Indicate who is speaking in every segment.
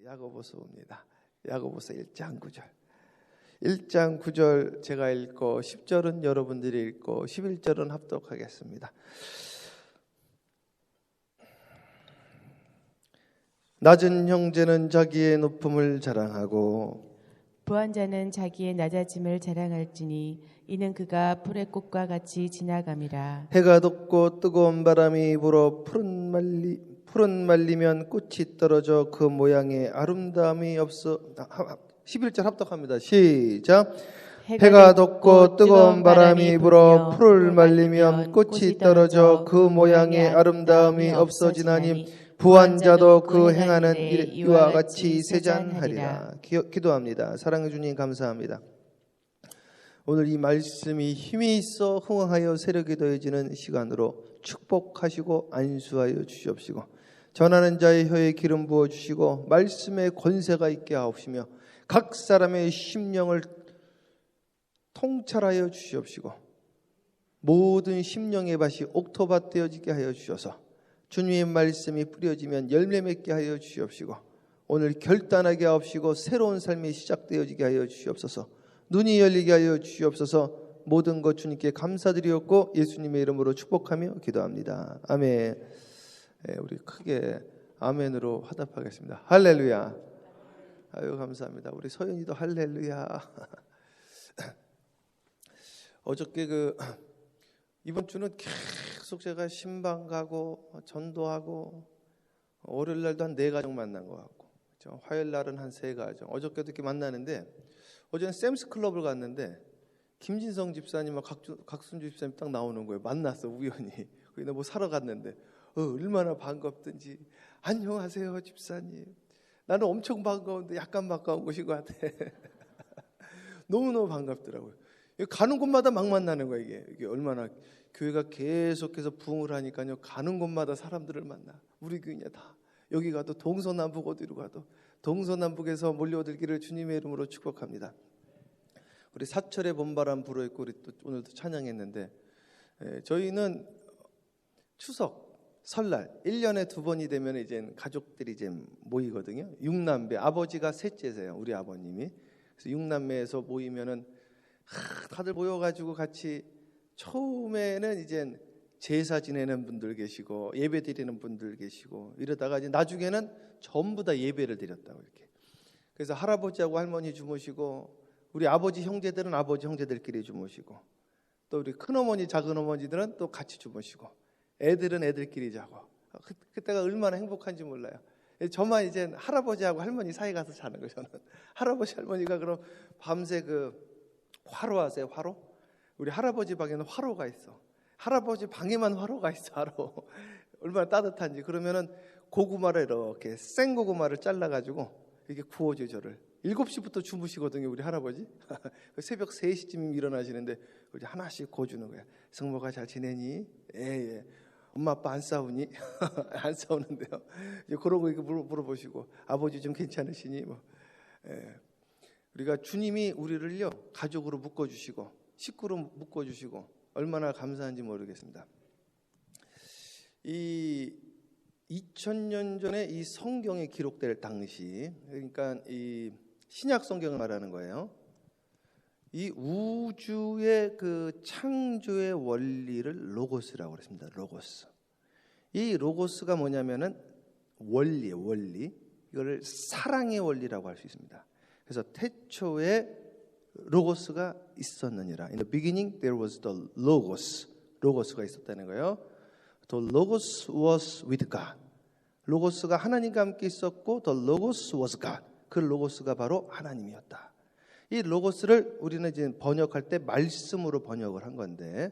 Speaker 1: 야고보서입니다. 야고보서 1장 9절. 1장 9절 제가 읽고 10절은 여러분들이 읽고 11절은 합독하겠습니다. 낮은 형제는 자기의 높음을 자랑하고
Speaker 2: 부한 자는 자기의 낮아짐을 자랑할지니 이는 그가 풀의 꽃과 같이 지나감이라.
Speaker 1: 해가 돋고 뜨거운 바람이 불어 푸른 말리면 꽃이 떨어져 그 모양의 아름다움이 없어. 11절 합독합니다. 시작. 해가 돋고 뜨거운 바람이 불어 풀을 말리면 꽃이 떨어져 그 모양의 아름다움이 없어지나니 부한 자도 그 행하는 이와 같이 세잔하리라. 기도합니다. 사랑해 주님 감사합니다. 오늘 이 말씀이 힘이 있어 흥황하여 세력이 더해지는 시간으로 축복하시고 안수하여 주시옵시고 전하는 자의 혀에 기름 부어 주시고 말씀에 권세가 있게 하옵시며 각 사람의 심령을 통찰하여 주시옵시고 모든 심령의 밭이 옥토밭 되어지게 하여 주셔서 주님의 말씀이 뿌려지면 열매 맺게 하여 주시옵시고 오늘 결단하게 하옵시고 새로운 삶이 시작되어지게 하여 주시옵소서. 눈이 열리게 하여 주시옵소서. 모든 것 주님께 감사드리옵고 예수님의 이름으로 축복하며 기도합니다. 아멘. 우리 크게 아멘으로 화답하겠습니다. 할렐루야. 아유 감사합니다. 우리 서연이도 할렐루야. 어저께 이번 주는 계속 제가 신방 가고 전도하고 월요일 날도 한 4가정 만난 것 같고 화요일 날은 한 3가정 어저께도 이렇게 만나는데 어제는 샘스클럽을 갔는데 김진성 집사님과 각순주 집사님 딱 나오는 거예요. 만났어 우연히. 거기다 뭐 사러 갔는데 얼마나 반갑든지 안녕하세요 집사님. 나는 엄청 반가운데 약간 반가운 곳인 것 같아. 너무너무 반갑더라고요. 가는 곳마다 막 만나는 거예요. 이게 얼마나 교회가 계속해서 부흥을 하니까요. 가는 곳마다 사람들을 만나. 우리 교회냐 다. 여기 가도 동서남북 어디로 가도 동서남북에서 몰려들기를 주님의 이름으로 축복합니다. 우리 사철의 봄바람 불어있고 우리 또 오늘도 찬양했는데 저희는 추석 설날 1년에 2번이 되면 이제 가족들이 이제 모이거든요. 6남매 아버지가 셋째세요. 우리 아버님이. 그래서 6남매에서 모이면은 다들 모여가지고 같이 처음에는 이제 제사 지내는 분들 계시고 예배 드리는 분들 계시고 이러다가 이제 나중에는 전부 다 예배를 드렸다고 이렇게. 그래서 할아버지하고 할머니 주무시고 우리 아버지 형제들은 아버지 형제들끼리 주무시고 또 우리 큰어머니 작은어머니들은 또 같이 주무시고 애들은 애들끼리 자고 그때가 얼마나 행복한지 몰라요. 저만 이제 할아버지하고 할머니 사이 가서 자는 거예요. 저는 할아버지 할머니가 그럼 밤새 화로 하세요. 화로? 우리 할아버지 방에는 화로가 있어. 할아버지 방에만 화로가 있어. 화로. 얼마나 따뜻한지. 그러면은 고구마를 이렇게 생고구마를 잘라가지고 이렇게 구워줘요. 저를 7시부터 주무시거든요. 우리 할아버지. 새벽 3시쯤 일어나시는데 우리 하나씩 구워주는 거야. 성모가 잘 지내니? 예. 엄마 아빠 안 싸우니? 안 싸우는데요. 이제 그런 거 이렇게 물어보시고 아버지 좀 괜찮으시니? 예. 우리가 주님이 우리를요 가족으로 묶어주시고 식구로 묶어주시고 얼마나 감사한지 모르겠습니다. 이 2000년 전에 이 성경에 기록될 당시 그러니까 이 신약 성경을 말하는 거예요. 이 우주의 창조의 원리를 로고스라고 그랬습니다. 로고스. 이 로고스가 뭐냐면은 원리예요. 원리. 이거를 사랑의 원리라고 할 수 있습니다. 그래서 태초에 로고스가 있었느니라. In the beginning there was the logos. 로고스가 있었다는 거예요. The logos was with God. 로고스가 하나님과 함께 있었고 the logos was God. 그 로고스가 바로 하나님이었다. 이 로고스를 우리는 이제 번역할 때 말씀으로 번역을 한 건데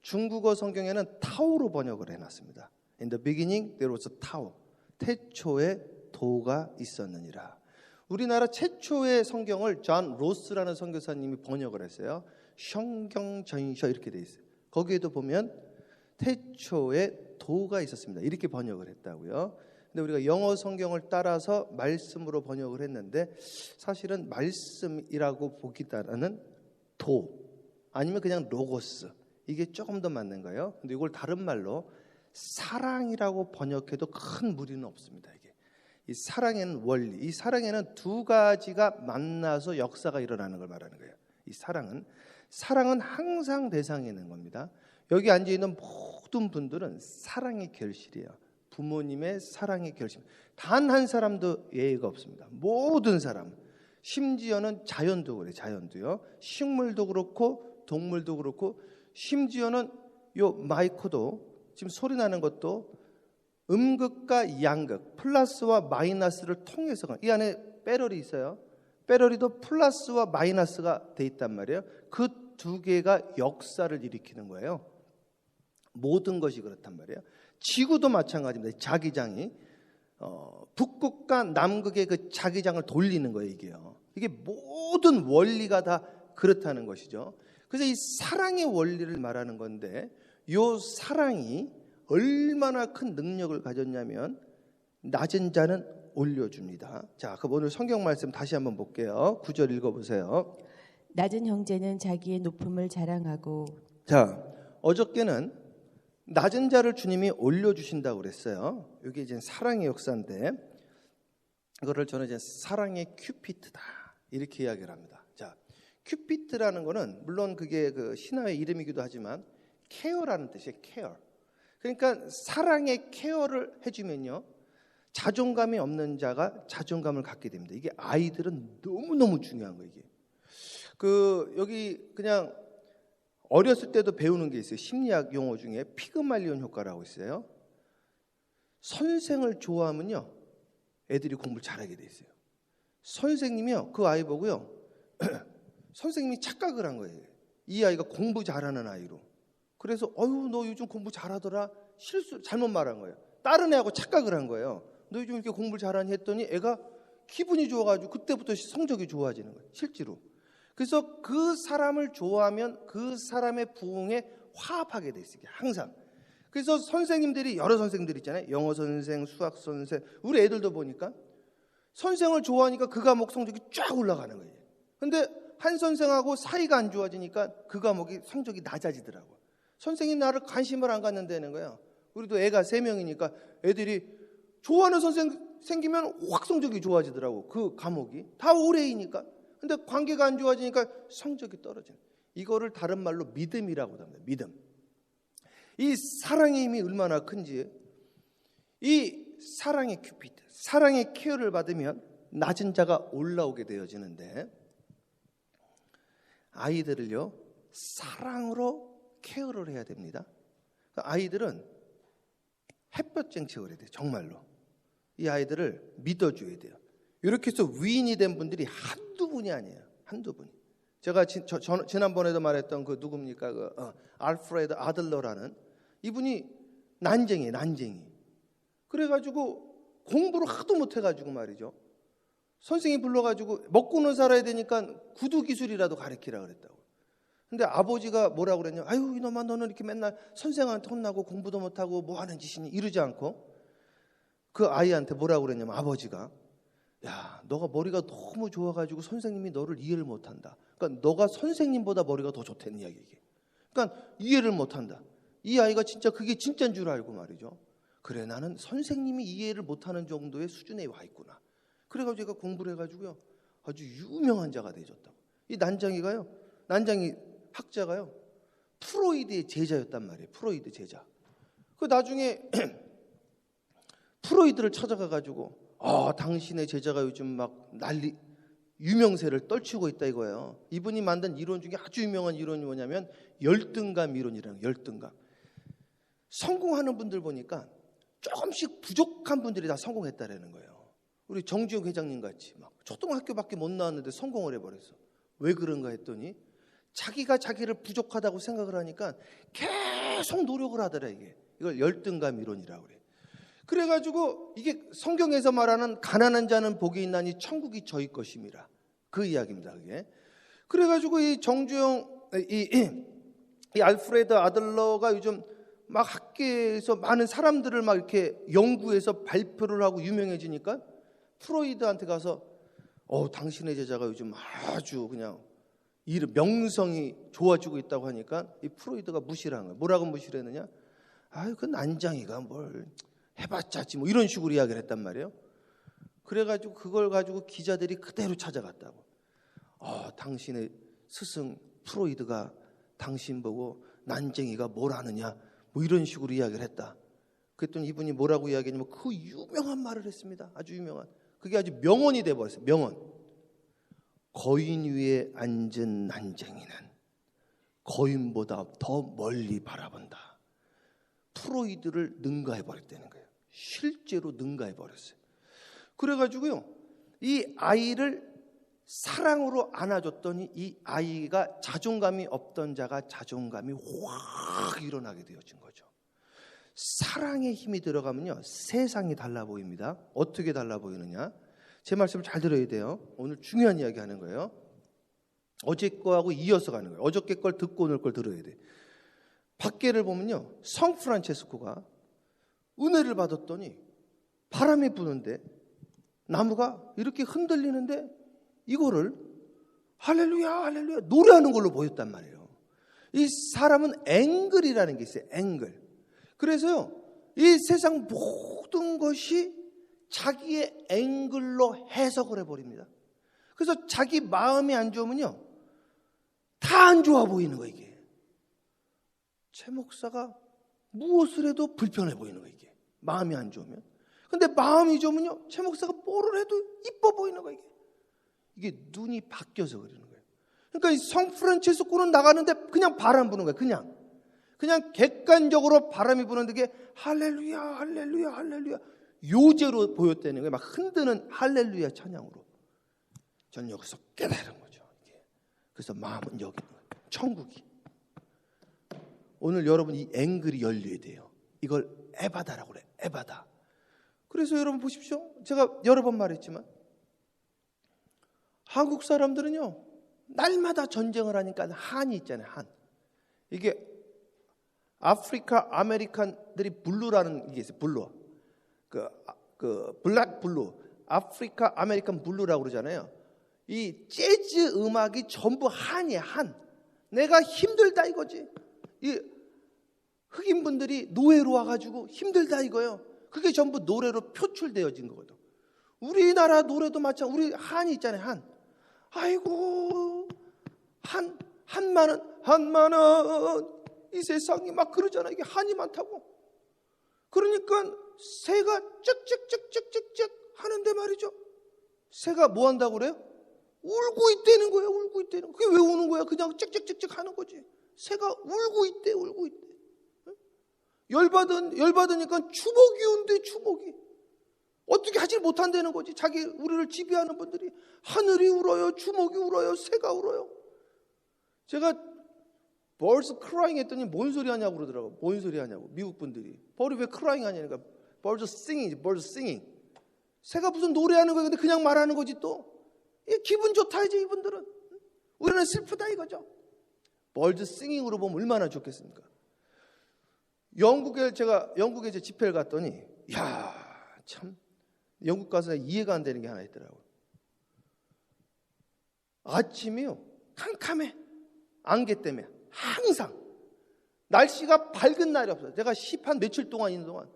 Speaker 1: 중국어 성경에는 타오로 번역을 해놨습니다. In the beginning there was a Tao. 태초에 도가 있었느니라. 우리나라 최초의 성경을 존 로스라는 선교사님이 번역을 했어요. 성경전서 이렇게 돼 있어요. 거기에도 보면 태초에 도가 있었습니다. 이렇게 번역을 했다고요. 근데 우리가 영어 성경을 따라서 말씀으로 번역을 했는데 사실은 말씀이라고 보기보다는 도 아니면 그냥 로고스 이게 조금 더 맞는 거예요. 근데 이걸 다른 말로 사랑이라고 번역해도 큰 무리는 없습니다. 이 사랑에는 원리, 이 사랑에는 두 가지가 만나서 역사가 일어나는 걸 말하는 거예요. 이 사랑은 항상 대상에 있는 겁니다. 여기 앉아 있는 모든 분들은 사랑의 결실이에요. 부모님의 사랑의 결실. 단 한 사람도 예외가 없습니다. 모든 사람. 심지어는 자연도 그래, 자연도요. 식물도 그렇고 동물도 그렇고, 심지어는 요 마이크도 지금 소리 나는 것도 음극과 양극, 플러스와 마이너스를 통해서, 이 안에 배럴이 있어요. 배럴이도 플러스와 마이너스가 돼 있단 말이에요. 그 두 개가 역사를 일으키는 거예요. 모든 것이 그렇단 말이에요. 지구도 마찬가지입니다. 자기장이 북극과 남극의 그 자기장을 돌리는 거예요. 이게 모든 원리가 다 그렇다는 것이죠. 그래서 이 사랑의 원리를 말하는 건데, 이 사랑이 얼마나 큰 능력을 가졌냐면 낮은 자는 올려줍니다. 자, 그럼 오늘 성경 말씀 다시 한번 볼게요. 9절 읽어보세요.
Speaker 2: 낮은 형제는 자기의 높음을 자랑하고.
Speaker 1: 자, 어저께는 낮은 자를 주님이 올려주신다고 그랬어요. 이게 이제 사랑의 역사인데, 이거를 저는 이제 사랑의 큐피트다 이렇게 이야기를 합니다. 자, 큐피트라는 거는 물론 그게 그 신화의 이름이기도 하지만 케어라는 뜻이에요. 케어. 그러니까 사랑의 케어를 해주면요, 자존감이 없는 자가 자존감을 갖게 됩니다. 이게 아이들은 너무너무 중요한 거예요. 이게 여기 그냥 어렸을 때도 배우는 게 있어요. 심리학 용어 중에 피그말리온 효과라고 있어요. 선생을 좋아하면요, 애들이 공부를 잘하게 돼 있어요. 선생님이요, 그 아이 보고요, 선생님이 착각을 한 거예요. 이 아이가 공부 잘하는 아이로. 그래서 너 요즘 공부 잘하더라, 잘못 말한 거예요. 다른 애하고 착각을 한 거예요. 너 요즘 이렇게 공부를 잘하니 했더니 애가 기분이 좋아가지고 그때부터 성적이 좋아지는 거예요. 실제로. 그래서 그 사람을 좋아하면 그 사람의 부흥에 화합하게 돼 있어요. 항상. 그래서 선생님들이, 여러 선생님들 있잖아요. 영어 선생, 수학 선생, 우리 애들도 보니까 선생을 좋아하니까 그 과목 성적이 쫙 올라가는 거예요. 근데 한 선생하고 사이가 안 좋아지니까 그 과목이 성적이 낮아지더라고요. 선생님 나를 관심을 안 갖는다는 거예요. 우리도 애가 3명이니까 애들이 좋아하는 선생 생기면 확 성적이 좋아지더라고. 그 과목이 다 올해이니까. 근데 관계가 안 좋아지니까 성적이 떨어져요. 이거를 다른 말로 믿음이라고 합니다. 믿음. 이 사랑의 힘이 얼마나 큰지, 이 사랑의 큐피드, 사랑의 케어를 받으면 낮은 자가 올라오게 되어지는데, 아이들을요 사랑으로 케어를 해야 됩니다. 아이들은 햇볕쟁취를 해야 돼요. 정말로 이 아이들을 믿어줘야 돼요. 이렇게 해서 위인이 된 분들이 한두 분이 아니에요. 한두 분이. 제가 지난번에도 말했던 그 누굽니까? 알프레드 아들러라는 이분이 난쟁이에요. 난쟁이. 그래가지고 공부를 하도 못해가지고 말이죠. 선생님이 불러가지고 먹고는 살아야 되니까 구두 기술이라도 가르치라 그랬다고. 근데 아버지가 뭐라고 그랬냐? 아유, 이놈아, 너는 이렇게 맨날 선생한테 혼나고 공부도 못하고 뭐 하는 짓이니? 이러지 않고 그 아이한테 뭐라고 그랬냐면, 아버지가, 야, 너가 머리가 너무 좋아가지고 선생님이 너를 이해를 못한다. 그러니까 너가 선생님보다 머리가 더 좋다는 이야기. 그러니까 이해를 못한다. 이 아이가 진짜 그게 진짜인 줄 알고 말이죠. 그래, 나는 선생님이 이해를 못하는 정도의 수준에 와 있구나. 그래가지고 제가 공부를 해가지고요, 아주 유명한 자가 되어졌다고. 이 난장이 학자가요, 프로이드의 제자였단 말이에요. 프로이드 제자. 그 나중에 프로이드를 찾아가가지고, 당신의 제자가 요즘 막 유명세를 떨치고 있다 이거예요. 이분이 만든 이론 중에 아주 유명한 이론이 뭐냐면 열등감 이론이라는 거예요. 열등감. 성공하는 분들 보니까 조금씩 부족한 분들이 다 성공했다라는 거예요. 우리 정주영 회장님 같이 막 초등학교밖에 못 나왔는데 성공을 해버렸어. 왜 그런가 했더니 자기가 자기를 부족하다고 생각을 하니까 계속 노력을 하더라. 이걸 열등감 이론이라고 그래. 그래가지고 이게 성경에서 말하는 가난한 자는 복이 있나니 천국이 저희 것임이라, 그 이야기입니다. 그게. 그래가지고 이 정주영, 이 알프레드 아들러가 요즘 막 학계에서 많은 사람들을 막 이렇게 연구해서 발표를 하고 유명해지니까 프로이드한테 가서 당신의 제자가 요즘 아주 그냥 명성이 좋아지고 있다고 하니까 이 프로이드가 무시를 한 거예요. 뭐라고 무시를 했느냐? 아유, 그 난장이가 뭘 해봤자지 뭐 이런 식으로 이야기를 했단 말이에요. 그래가지고 그걸 가지고 기자들이 그대로 찾아갔다고. 당신의 스승 프로이드가 당신 보고 난쟁이가 뭘 아느냐 뭐 이런 식으로 이야기를 했다. 그랬더니 이분이 뭐라고 이야기했냐면 그 유명한 말을 했습니다. 아주 유명한. 그게 아주 명언이 돼버렸어요. 명언. 거인 위에 앉은 난쟁이는 거인보다 더 멀리 바라본다. 프로이드를 능가해버렸다는 거예요. 실제로 능가해버렸어요. 그래가지고요, 이 아이를 사랑으로 안아줬더니 이 아이가 자존감이 없던 자가 자존감이 확 일어나게 되어진 거죠. 사랑의 힘이 들어가면요, 세상이 달라 보입니다. 어떻게 달라 보이느냐? 제 말씀을 잘 들어야 돼요. 오늘 중요한 이야기 하는 거예요. 어제 거하고 이어서 가는 거예요. 어저께 걸 듣고 오늘 걸 들어야 돼. 밖에를 보면요, 성 프란체스코가 은혜를 받았더니 바람이 부는데 나무가 이렇게 흔들리는데 이거를 할렐루야 할렐루야 노래하는 걸로 보였단 말이에요. 이 사람은 앵글이라는 게 있어요. 앵글. 그래서요, 이 세상 모든 것이 자기의 앵글로 해석을 해버립니다. 그래서 자기 마음이 안 좋으면요, 다 안 좋아 보이는 거예요. 이게 최 목사가 무엇을 해도 불편해 보이는 거예요. 이게 마음이 안 좋으면. 근데 마음이 좋으면요, 최 목사가 뭐를 해도 이뻐 보이는 거예요. 이게 눈이 바뀌어서 그러는 거예요. 그러니까 이 성 프란체스코는 나가는데 그냥 바람 부는 거예요. 그냥 객관적으로 바람이 부는데 이게 할렐루야 할렐루야 할렐루야 요제로 보였다는 거예요. 막 흔드는 할렐루야 찬양으로. 저는 여기서 깨달은 거죠. 그래서 마음은 여기 있는 거예요. 천국이. 오늘 여러분 이 앵글이 열려야 돼요. 이걸 에바다라고 그래요. 에바다. 그래서 여러분 보십시오. 제가 여러 번 말했지만 한국 사람들은요, 날마다 전쟁을 하니까 한이 있잖아요. 한. 이게 아프리카 아메리칸들이 블루라는 게 있어요. 블루. 그 블랙 블루. 아프리카 아메리칸 블루라고 그러잖아요. 이 재즈 음악이 전부 한이에요. 한. 내가 힘들다 이거지. 이 흑인분들이 노예로 와가지고 힘들다 이거예요. 그게 전부 노래로 표출되어진 거거든. 우리나라 노래도 마찬가지. 우리 한이 있잖아요. 한. 아이고 한마는 이 세상이 막 그러잖아. 이게 한이 많다고. 그러니까 새가 쩍쩍쩍쩍쩍쩍 하는데 말이죠. 새가 뭐 한다고 그래요? 울고 있다는 거예요. 울고 있다는. 그게 왜 우는 거야? 그냥 쩍쩍쩍쩍 하는 거지. 새가 울고 있대. 울고 있대. 열받으니까 주먹이 온대. 주먹이. 어떻게 하질 못한다는 거지. 우리를 지배하는 분들이 하늘이 울어요. 주먹이 울어요. 새가 울어요. 제가 birds crying 했더니 뭔 소리 하냐고 그러더라고요. 뭔 소리 하냐고. 미국 분들이. 벌이 왜 crying 하냐니까. birds singing. birds singing. 새가 무슨 노래하는 거야. 근데 그냥 말하는 거지 또. 기분 좋다 이제 이분들은. 우리는 슬프다 이거죠. birds singing으로 보면 얼마나 좋겠습니까. 제가 영국에 집회를 갔더니 야, 참 영국 가서 이해가 안 되는 게 하나 있더라고요. 아침이요, 캄캄해. 안개 때문에. 항상. 날씨가 밝은 날이 없어요. 제가 한 며칠 동안 있는 동안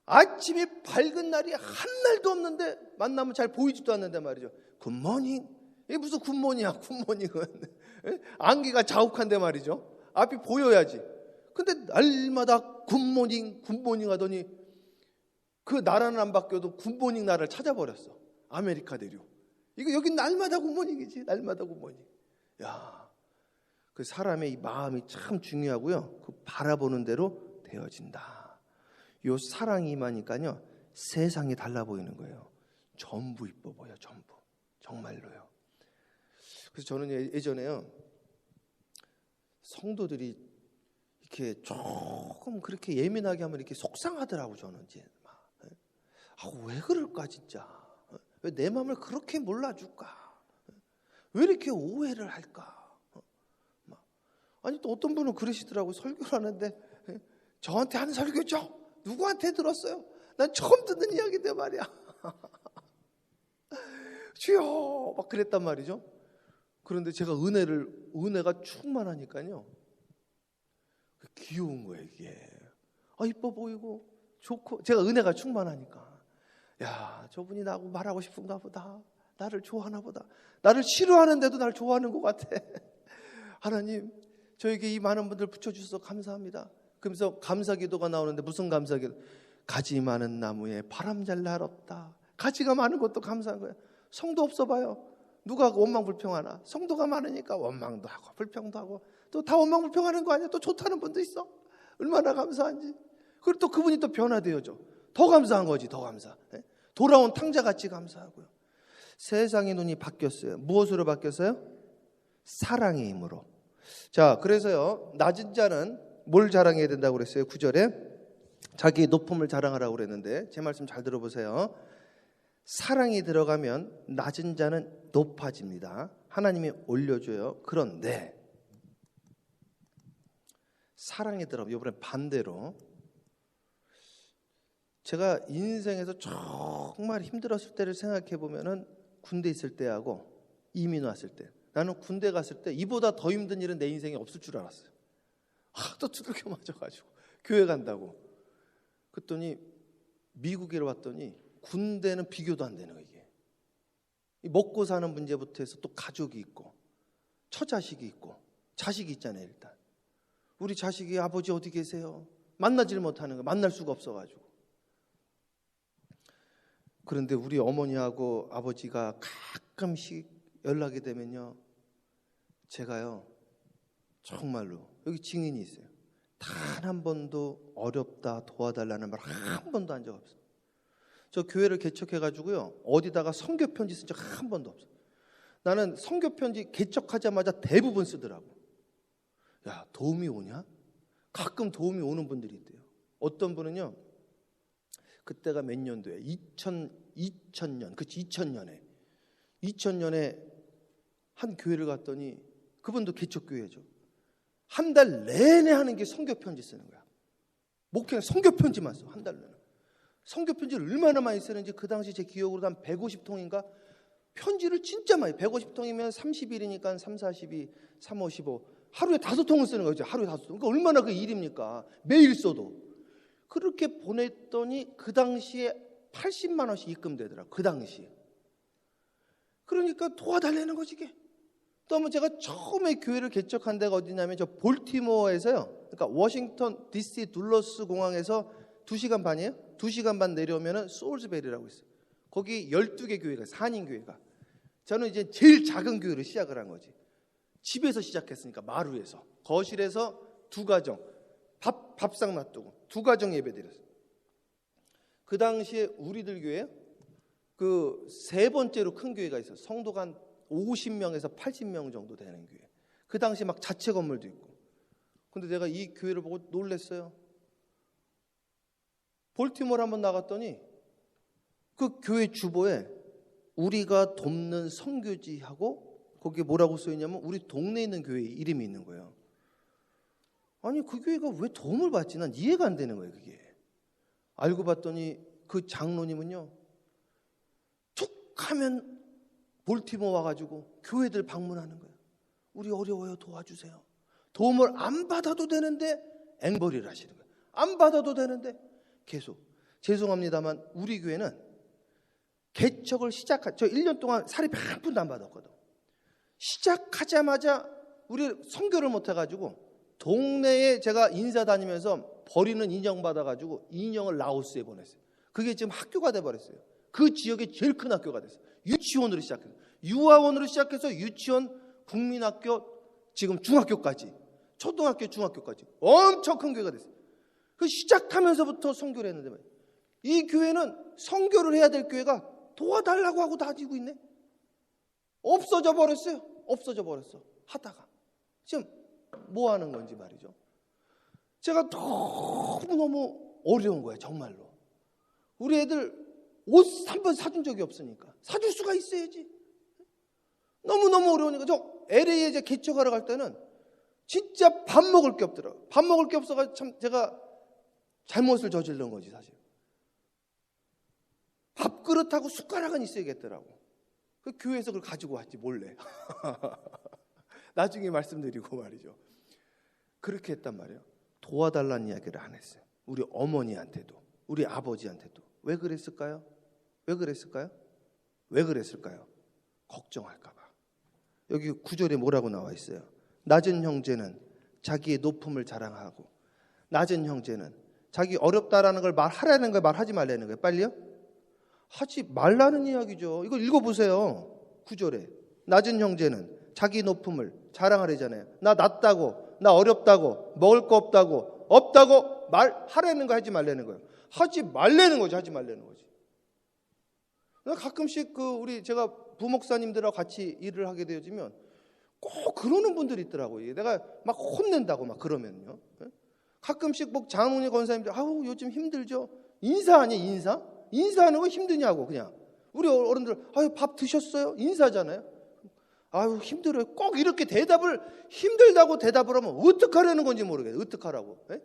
Speaker 1: 아침이 밝은 날이 한 날도 없는데 만나면 잘 보이지도 않는데 말이죠. 굿모닝. 이게 무슨 굿모닝이야, 굿모닝은. 안개가 자욱한데 말이죠. 앞이 보여야지. 근데 날마다 굿모닝, 굿모닝 하더니 그 나라는 안 바뀌어도 굿모닝 나라를 찾아버렸어. 아메리카 대륙. 이거 여기 날마다 굿모닝이지. 날마다 굿모닝. 야, 그 사람의 이 마음이 참 중요하고요. 그 바라보는 대로 되어진다. 요 사랑이 임하니까요, 세상이 달라 보이는 거예요. 전부 이뻐 보여. 전부. 정말로요. 그래서 저는 예전에요, 성도들이 이렇게 조금 그렇게 예민하게 하면 이렇게 속상하더라고. 저는 이제 왜 그럴까 진짜. 왜 내 마음을 그렇게 몰라줄까. 왜 이렇게 오해를 할까. 아니 또 어떤 분은 그러시더라고. 설교를 하는데 저한테 하는 설교죠. 누구한테 들었어요? 난 처음 듣는 이야기인데 말이야. 주여 막 그랬단 말이죠. 그런데 제가 은혜가 충만하니까요, 귀여운 거예요 이게. 이뻐 보이고 좋고, 제가 은혜가 충만하니까 야, 저분이 나하고 말하고 싶은가 보다. 나를 좋아하나 보다. 나를 싫어하는데도 나를 좋아하는 것 같아. 하나님, 저에게 이 많은 분들 붙여주셔서 감사합니다. 그러면서 감사기도가 나오는데 무슨 감사기도? 가지 많은 나무에 바람 잘 날 없다. 가지가 많은 것도 감사한 거야. 성도 없어 봐요. 누가 원망 불평하나? 성도가 많으니까 원망도 하고 불평도 하고 또 다 원망 불평하는 거 아니야? 또 좋다는 분도 있어. 얼마나 감사한지. 그리고 또 그분이 또 변화되어져. 더 감사한 거지. 더 감사. 돌아온 탕자같이 감사하고요. 세상의 눈이 바뀌었어요. 무엇으로 바뀌었어요? 사랑의 힘으로. 자, 그래서요, 낮은 자는 뭘 자랑해야 된다고 그랬어요? 9절에 자기의 높음을 자랑하라고 그랬는데, 제 말씀 잘 들어보세요. 사랑이 들어가면 낮은 자는 높아집니다. 하나님이 올려줘요. 그런데 사랑이 들어가면, 이번에 반대로, 제가 인생에서 정말 힘들었을 때를 생각해 보면은 군대 있을 때하고 이민 왔을 때, 나는 군대 갔을 때 이보다 더 힘든 일은 내 인생에 없을 줄 알았어요. 또 두들겨 맞아가지고 교회 간다고. 그랬더니 미국에 왔더니 군대는 비교도 안 되는 거예요. 이게 먹고 사는 문제부터 해서 또 가족이 있고 처자식이 있고 자식이 있잖아요. 일단 우리 자식이 아버지 어디 계세요? 만나질 못하는 거예요. 만날 수가 없어가지고. 그런데 우리 어머니하고 아버지가 가끔씩 연락이 되면요, 제가요 정말로 여기 증인이 있어요. 단 한 번도 어렵다 도와달라는 말 한 번도 한 적 없어요. 저 교회를 개척해가지고요, 어디다가 선교 편지 쓴 적 한 번도 없어요. 나는 선교 편지 개척하자마자 대부분 쓰더라고. 야, 도움이 오냐? 가끔 도움이 오는 분들이 있대요. 어떤 분은요, 그때가 몇 년도에 2000년, 그치, 2000년에 한 교회를 갔더니 그분도 개척교회죠. 한 달 내내 하는 게 선교편지 쓰는 거야. 목회는 선교편지만 써. 한 달 내내. 선교편지를 얼마나 많이 쓰는지 그 당시 제 기억으로 한 150통인가 편지를 진짜 많이, 150통이면 30일이니까 3, 42, 3, 55 하루에 5통을 쓰는 거죠. 하루에 5통. 그러니까 얼마나 그 일입니까? 매일 써도. 그렇게 보냈더니 그 당시에 80만 원씩 입금되더라고요. 그 당시에. 그러니까 도와달라는 거지 이게. 또 한번 제가 처음에 교회를 개척한 데가 어디냐면 저 볼티모어에서요. 그러니까 워싱턴 DC 둘러스 공항에서 2시간 반이에요. 2시간 반 내려오면은 솔즈베리라고 있어요. 거기 12개 교회가 있어요. 한인 교회가. 저는 이제 제일 작은 교회로 시작을 한 거지. 집에서 시작했으니까 마루에서. 거실에서 2가정. 밥상 놔두고 2가정 예배 드렸어요. 그 당시에 우리들 교회 그 3번째로 큰 교회가 있어요. 성도가 한 50명에서 80명 정도 되는 교회. 그 당시 막 자체 건물도 있고. 근데 내가 이 교회를 보고 놀랐어요. 볼티모어를 한번 나갔더니 그 교회 주보에 우리가 돕는 선교지하고 거기에 뭐라고 써있냐면 우리 동네에 있는 교회 이름이 있는 거예요. 아니 그 교회가 왜 도움을 받지? 난 이해가 안 되는 거예요. 그게. 알고 봤더니 그 장로님은요, 툭 하면 볼티모어 와가지고 교회들 방문하는 거예요. 우리 어려워요, 도와주세요. 도움을 안 받아도 되는데 앵벌이를 하시는 거예요. 안 받아도 되는데 계속. 죄송합니다만 우리 교회는 개척을 저 1년 동안 사립 한 푼도 안 받았거든. 시작하자마자 우리 선교를 못 해가지고 동네에 제가 인사 다니면서 버리는 인형 받아가지고 인형을 라오스에 보냈어요. 그게 지금 학교가 돼버렸어요. 그 지역의 제일 큰 학교가 됐어요. 유치원으로 시작해서, 유아원으로 시작해서 유치원, 국민학교, 지금 중학교까지, 초등학교, 중학교까지 엄청 큰 교회가 됐어요. 그 시작하면서부터 선교를 했는데 말이에요. 이 교회는 선교를 해야 될 교회가 도와달라고 하고 다니고 있네. 없어져 버렸어요. 없어져 버렸어. 하다가 지금 뭐 하는 건지 말이죠. 제가 너무너무 어려운 거예요. 정말로. 우리 애들 옷 한 번 사준 적이 없으니까 사줄 수가 있어야지. 너무너무 어려우니까 저 LA에 이제 개척하러 갈 때는 진짜 밥 먹을 게 없더라고요. 밥 먹을 게 없어가지고 참 제가 잘못을 저지른 거지 사실. 밥그릇하고 숟가락은 있어야겠더라고. 그 교회에서 그걸 가지고 왔지 몰래. 나중에 말씀드리고 말이죠. 그렇게 했단 말이에요. 도와달라는 이야기를 안 했어요. 우리 어머니한테도 우리 아버지한테도. 왜 그랬을까요? 왜 그랬을까요? 왜 그랬을까요? 걱정할까 봐. 여기 9절에 뭐라고 나와 있어요? 낮은 형제는 자기의 높음을 자랑하고, 낮은 형제는 자기 어렵다라는 걸 말하라는 걸 말하지 말라는 거예요. 빨리요? 하지 말라는 이야기죠. 이거 읽어보세요. 9절에 낮은 형제는 자기 높음을 자랑하래잖아요. 나 낮다고, 나 어렵다고, 먹을 거 없다고 말하라는 거 하지 말라는 거예요. 하지 말라는 거죠. 하지 말라는 거지. 가끔씩 제가 부목사님들하고 같이 일을 하게 되어지면 꼭 그러는 분들이 있더라고요. 내가 막 혼낸다고 막 그러면요. 가끔씩 뭐 장로님 권사님들 아우 요즘 힘들죠. 인사하니 인사? 인사하는 거 힘드냐고 그냥. 우리 어른들 아유 밥 드셨어요? 인사잖아요. 아유 힘들어요. 꼭 이렇게 대답을 힘들다고 대답을 하면 어떡하라는 건지 모르겠어요. 어떡하라고. 예?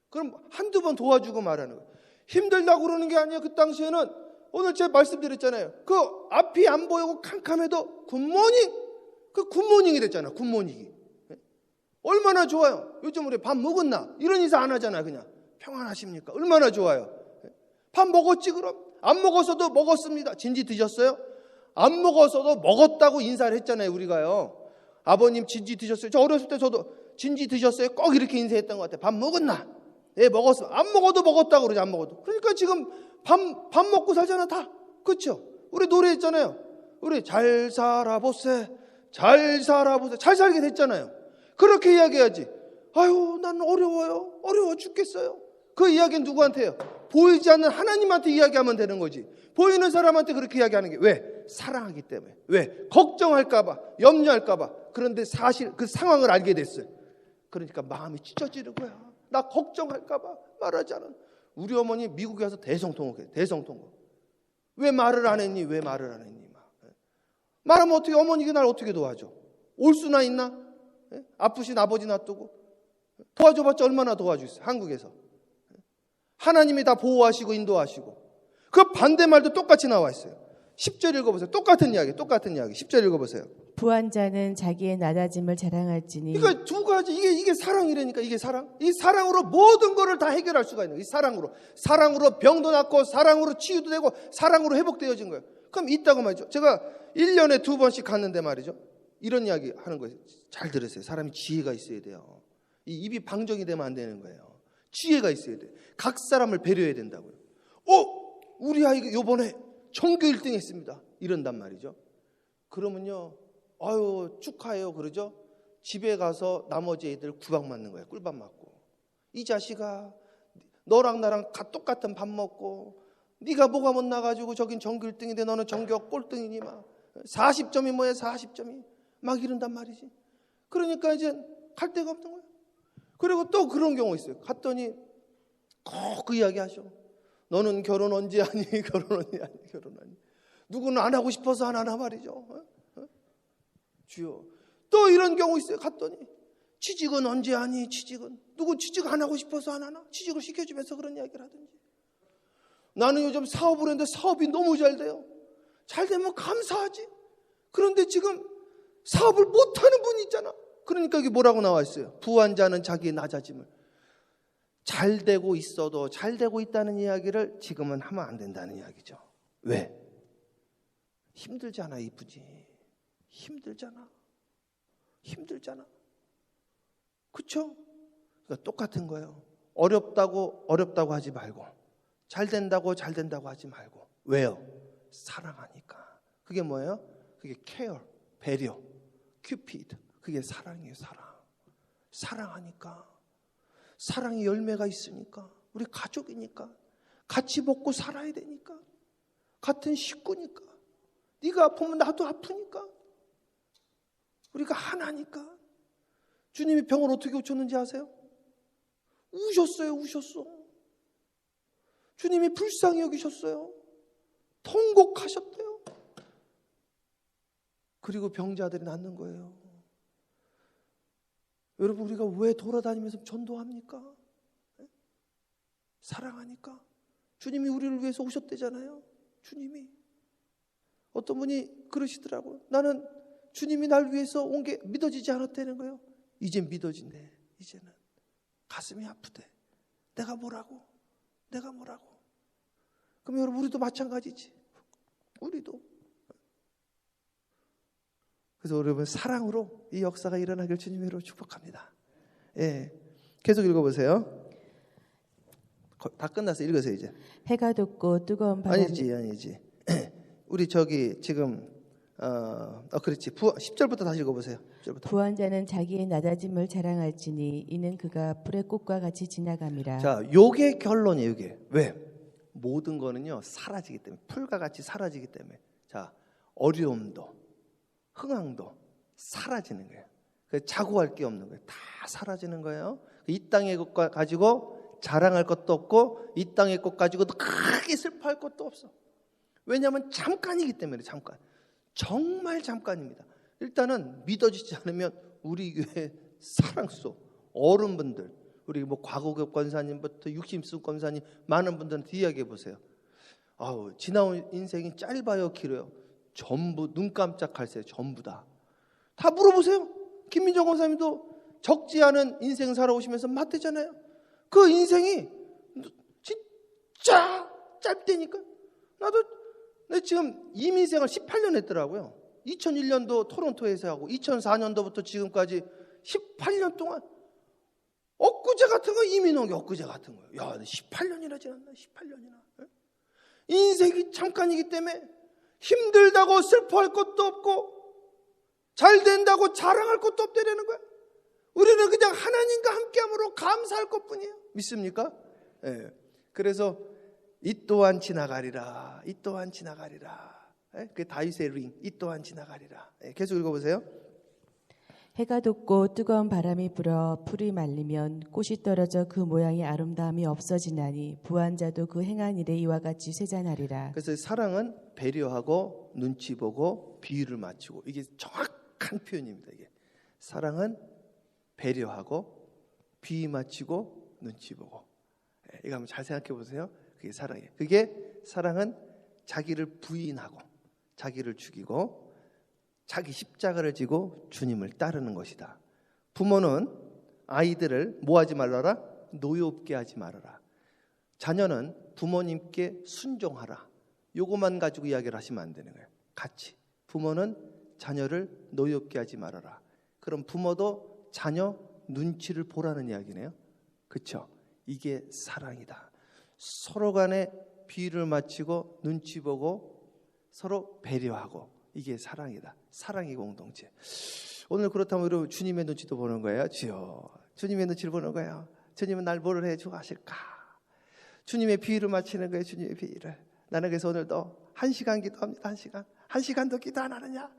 Speaker 1: 그럼 한두 번 도와주고 말하는 거예요. 힘들다고 그러는 게 아니에요. 그 당시에는 오늘 제가 말씀드렸잖아요. 그 앞이 안 보이고 캄캄해도 굿모닝. 그 굿모닝이랬잖아요. 굿모닝이. 얼마나 좋아요. 요즘 우리 밥 먹었나? 이런 인사 안 하잖아요. 그냥 평안하십니까? 얼마나 좋아요. 밥 먹었지 그럼? 안 먹었어도 먹었습니다. 진지 드셨어요? 안 먹었어도 먹었다고 인사를 했잖아요. 우리가요. 아버님 진지 드셨어요? 저 어렸을 때 저도 진지 드셨어요? 꼭 이렇게 인사했던 것 같아요. 밥 먹었나? 예, 먹었어. 안 먹어도 먹었다고 그러지 안 먹어도. 그러니까 지금 밥 먹고 살잖아 다. 그렇죠? 우리 노래했잖아요. 우리 잘 살아보세. 잘 살아보세. 잘 살게 됐잖아요. 그렇게 이야기해야지. 아유 난 어려워요. 어려워 죽겠어요. 그 이야기는 누구한테 해요? 보이지 않는 하나님한테 이야기하면 되는 거지. 보이는 사람한테 그렇게 이야기하는 게 왜? 사랑하기 때문에. 왜? 걱정할까 봐. 염려할까 봐. 그런데 사실 그 상황을 알게 됐어요. 그러니까 마음이 찢어지는 거야. 나 걱정할까 봐 말하지 않아. 우리 어머니 미국에 와서 대성통곡해. 대성통곡. 왜 말을 안 했니? 왜 말을 안 했니? 말하면 어떻게 어머니가 날 어떻게 도와줘? 올 수나 있나? 아프신 아버지 놔두고 도와줘봤자 얼마나 도와주겠어요. 한국에서. 하나님이 다 보호하시고 인도하시고. 그 반대말도 똑같이 나와 있어요. 10절 읽어보세요. 똑같은 이야기. 10절 읽어보세요.
Speaker 2: 부한 자는 자기의 낮아짐을 자랑할지니.
Speaker 1: 그러니까 두 가지. 이게 사랑이라니까. 이게 사랑. 이 사랑으로 모든 거를 다 해결할 수가 있는 거예요. 이 사랑으로. 사랑으로 병도 낫고 사랑으로 치유도 되고 사랑으로 회복되어진 거예요. 그럼 있다고 말이죠. 제가 1년에 2번씩 갔는데 말이죠. 이런 이야기 하는 거예요. 잘 들으세요. 사람이 지혜가 있어야 돼요. 이 입이 방정이 되면 안 되는 거예요. 지혜가 있어야 돼. 각 사람을 배려해야 된다고요. 우리 아이가 요번에 전교 1등 했습니다. 이런단 말이죠. 그러면요. 아유 축하해요. 그러죠. 집에 가서 나머지 애들 구박 맞는 거예요. 꿀밥 맞고. 이 자식아 너랑 나랑 똑같은 밥 먹고 네가 뭐가 못나가지고 저긴 전교 1등인데 너는 전교 꼴등이니 막 40점이 뭐야 40점이 막 이런단 말이지. 그러니까 이제 갈 데가 없는 거예요. 그리고 또 그런 경우 있어요. 갔더니 꼭 그 이야기 하셔. 너는 결혼 언제 하니? 결혼 언제 하니? 결혼 하니? 누구는 안 하고 싶어서 안 하나 말이죠. 주여. 또 이런 경우 있어요. 갔더니 취직은 언제 하니? 취직은. 누구 취직 안 하고 싶어서 안 하나? 취직을 시켜주면서 그런 이야기를 하든지. 나는 요즘 사업을 했는데 사업이 너무 잘 돼요. 잘 되면 감사하지. 그런데 지금 사업을 못하는 분이 있잖아. 그러니까 이게 뭐라고 나와 있어요? 부한 자는 자기의 낮아짐을. 잘 되고 있어도 잘 되고 있다는 이야기를 지금은 하면 안 된다는 이야기죠. 왜? 힘들잖아. 이쁘지. 힘들잖아. 그렇죠? 그러니까 똑같은 거예요. 어렵다고 하지 말고 잘 된다고 하지 말고. 왜요? 사랑하니까. 그게 뭐예요? 그게 케어, 배려, 큐피드. 그게 사랑이에요. 사랑하니까. 사랑의 열매가 있으니까. 우리 가족이니까. 같이 먹고 살아야 되니까. 같은 식구니까. 네가 아프면 나도 아프니까. 우리가 하나니까. 주님이 병을 어떻게 고쳤는지 아세요? 우셨어. 주님이 불쌍히 여기셨어요. 통곡하셨대요. 그리고 병자들이 낫는 거예요. 여러분 우리가 왜 돌아다니면서 전도합니까? 사랑하니까. 주님이 우리를 위해서 오셨대잖아요. 주님이. 어떤 분이 그러시더라고요. 나는 주님이 날 위해서 온 게 믿어지지 않았다는 거예요. 이젠 믿어진대. 이제는. 가슴이 아프대. 내가 뭐라고? 그럼 여러분 우리도 마찬가지지. 우리도. 그래서 여러분 사랑으로 이 역사가 일어나길 주님의 이름으로 축복합니다. 예, 계속 읽어보세요. 다 끝났어. 읽으세요 이제.
Speaker 2: 해가 돋고 뜨거운 바람이
Speaker 1: 아니지. 우리 저기 지금 그렇지. 10절부터 다시 읽어보세요. 10절부터.
Speaker 2: 부한 자는 자기의 낮아짐을 자랑할지니 이는 그가 풀의 꽃과 같이 지나감이라.
Speaker 1: 자, 요게 결론이에요. 요게 왜? 모든 거는요 사라지기 때문에, 풀과 같이 사라지기 때문에. 자, 어려움도 흥황도 사라지는 거예요. 자고할 게 없는 거예요. 다 사라지는 거예요. 이 땅의 것과 가지고 자랑할 것도 없고 이 땅의 것 가지고도 크게 슬퍼할 것도 없어. 왜냐하면 잠깐이기 때문에. 잠깐, 정말 잠깐입니다. 일단은 믿어지지 않으면 우리 교회 사랑소 어른분들, 우리 뭐 과거급 권사님부터 육심수 권사님 많은 분들한테 이야기해 보세요. 지나온 인생이 짧아요 길어요? 전부 눈 깜짝할 새 전부 다 물어보세요. 김민정 권사님도 적지 않은 인생 살아오시면서 맞대잖아요. 그 인생이 진짜 짧다니까. 내 지금 이민생을 18년 했더라고요. 2001년도 토론토에서 하고 2004년도부터 지금까지 18년 동안 엊그제 같은 거 이민 온 게 엊그제 같은 거예요. 야, 18년이나 지났나? 18년이나. 인생이 잠깐이기 때문에 힘들다고 슬퍼할 것도 없고 잘 된다고 자랑할 것도 없다라는 거야. 우리는 그냥 하나님과 함께함으로 감사할 것뿐이에요. 믿습니까? 예. 그래서 이 또한 지나가리라. 이 또한 지나가리라. 예? 그 다윗의 링. 이 또한 지나가리라. 예. 계속 읽어보세요.
Speaker 2: 해가 돋고 뜨거운 바람이 불어 풀이 말리면 꽃이 떨어져 그 모양의 아름다움이 없어지나니 부한 자도 그 행한 일에 이와 같이 쇠잔하리라.
Speaker 1: 그래서 사랑은 배려하고 눈치 보고 비유를 맞추고, 이게 정확한 표현입니다. 이게 사랑은 배려하고 비유 맞추고 눈치 보고. 이거 한번 잘 생각해 보세요. 그게 사랑이에요. 그게 사랑은 자기를 부인하고 자기를 죽이고 자기 십자가를 지고 주님을 따르는 것이다. 부모는 아이들을 뭐 하지 말라라? 노엽게 하지 말아라. 자녀는 부모님께 순종하라. 요것만 가지고 이야기를 하시면 안 되는 거예요. 같이 부모는 자녀를 노엽게 하지 말아라. 그럼 부모도 자녀 눈치를 보라는 이야기네요. 그렇죠? 이게 사랑이다. 서로 간에 비유를 맞추고 눈치 보고 서로 배려하고, 이게 사랑이다. 사랑의 공동체. 오늘 그렇다면 여러분 주님의 눈치도 보는 거예요. 주여, 주님의 눈치를 보는 거예요. 주님은 날 뭐를 해주고 하실까? 주님의 비유를 맞추는 거예요. 주님의 비유를. 나는 그래서 오늘도 1시간 기도합니다. 1시간. 1시간도 기도 안 하느냐?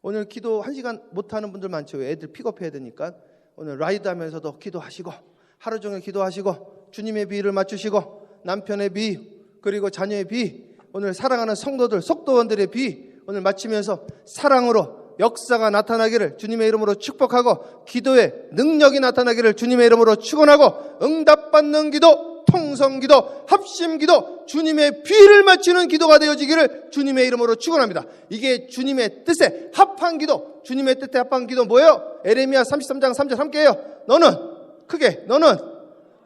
Speaker 1: 오늘 기도 1시간 못하는 분들 많죠. 애들 픽업해야 되니까. 오늘 라이드 하면서도 기도하시고 하루 종일 기도하시고 주님의 비유를 맞추시고 남편의 비유 그리고 자녀의 비유, 오늘 사랑하는 성도들 속도원들의 비유 오늘 마치면서 사랑으로 역사가 나타나기를 주님의 이름으로 축복하고 기도의 능력이 나타나기를 주님의 이름으로 축원하고 응답받는 기도, 통성기도, 합심기도, 주님의 비를 맞추는 기도가 되어지기를 주님의 이름으로 축원합니다. 이게 주님의 뜻에 합한 기도, 주님의 뜻에 합한 기도 뭐예요? 에레미야 33장 3절 함께해요. 너는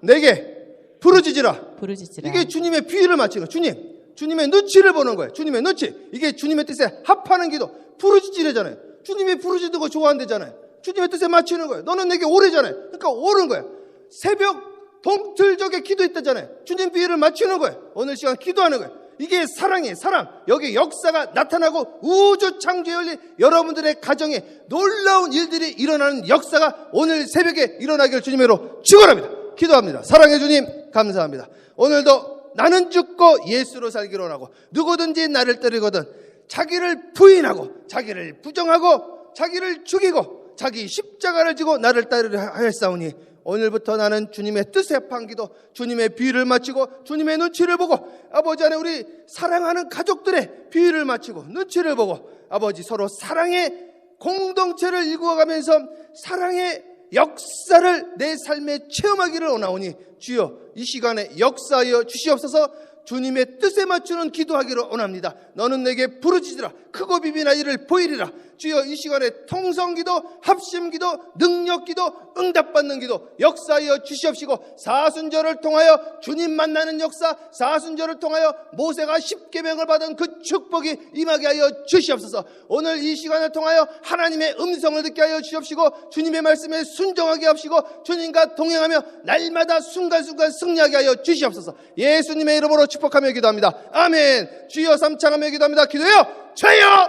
Speaker 1: 내게 부르짖으라. 이게 주님의 비를 맞추는 거예요. 주님의 눈치를 보는 거예요. 주님의 눈치. 이게 주님의 뜻에 합하는 기도. 부르짖으래잖아요. 주님이 부르짖는 거 좋아한대잖아요. 주님의 뜻에 맞추는 거예요. 너는 내게 오래잖아요. 그러니까 오른 거예요. 새벽 동틀적에 기도했다잖아요. 주님 비유를 맞추는 거예요. 오늘 시간 기도하는 거예요. 이게 사랑이에요. 사랑. 여기 역사가 나타나고 우주 창조에 열린 여러분들의 가정에 놀라운 일들이 일어나는 역사가 오늘 새벽에 일어나기를 주님으로 축원합니다. 기도합니다. 사랑해 주님 감사합니다. 오늘도 나는 죽고 예수로 살기로 원하고 누구든지 나를 따르거든 자기를 부인하고 자기를 부정하고 자기를 죽이고 자기 십자가를 지고 나를 따르려 하였사오니 오늘부터 나는 주님의 뜻에 합한 기도, 주님의 비유를 마치고 주님의 눈치를 보고 아버지 안에 우리 사랑하는 가족들의 비유를 마치고 눈치를 보고 아버지 서로 사랑의 공동체를 일구어가면서 사랑의 역사를 내 삶에 체험하기를 원하오니 주여 이 시간에 역사하여 주시옵소서. 주님의 뜻에 맞추는 기도하기를 원합니다. 너는 내게 부르짖으라. 크고 비비나 이를 보이리라. 주여, 이 시간에 통성기도, 합심기도, 능력기도, 응답받는 기도 역사하여 주시옵시고, 사순절을 통하여 주님 만나는 역사, 사순절을 통하여 모세가 십계명을 받은 그 축복이 임하게 하여 주시옵소서. 오늘 이 시간을 통하여 하나님의 음성을 듣게 하여 주시옵시고, 주님의 말씀에 순종하게 하시고, 주님과 동행하며 날마다 순간순간 승리하게 하여 주시옵소서. 예수님의 이름으로 축복하며 기도합니다. 아멘. 주여, 삼창하며 기도합니다. 기도해요. 저요,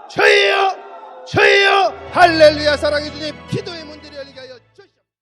Speaker 1: 저요, 저요. 할렐루야. 사랑해 주님, 기도의 문들이 열리게 하여 주시옵소서.